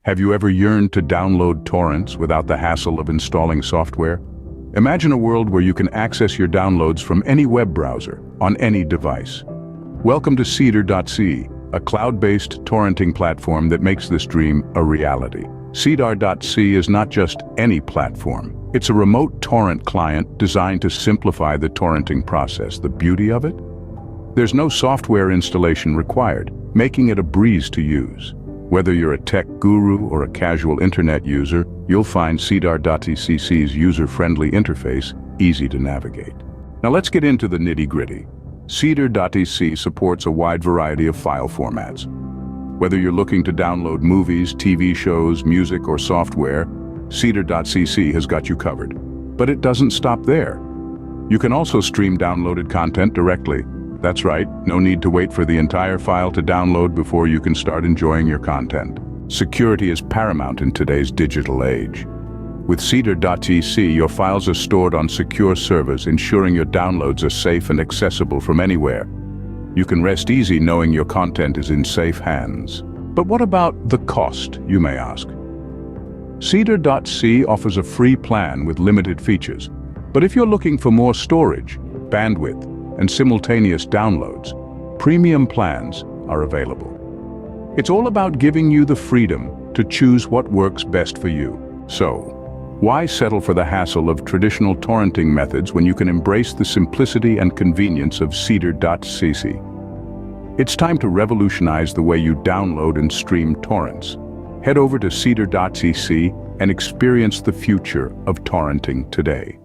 Have you ever yearned to download torrents without the hassle of installing software? Imagine a world where you can access your downloads from any web browser, on any device. Welcome to Seedr.cc, a cloud-based torrenting platform that makes this dream a reality. Seedr.cc is not just any platform. It's a remote torrent client designed to simplify the torrenting process. The beauty of it? There's no software installation required, making it a breeze to use. Whether you're a tech guru or a casual internet user, you'll find Seedr.cc's user-friendly interface easy to navigate. Now let's get into the nitty-gritty. Seedr.cc supports a wide variety of file formats. Whether you're looking to download movies, TV shows, music, or software, Seedr.cc has got you covered. But it doesn't stop there. You can also stream downloaded content directly. That's right, no need to wait for the entire file to download before you can start enjoying your content. Security is paramount in today's digital age. With Seedr.cc, your files are stored on secure servers, ensuring your downloads are safe and accessible from anywhere. You can rest easy knowing your content is in safe hands. But what about the cost, you may ask? Seedr.cc offers a free plan with limited features. But if you're looking for more storage, bandwidth, and simultaneous downloads, premium plans are available. It's all about giving you the freedom to choose what works best for you. So, why settle for the hassle of traditional torrenting methods when you can embrace the simplicity and convenience of Seedr.cc? It's time to revolutionize the way you download and stream torrents. Head over to Seedr.cc and experience the future of torrenting today.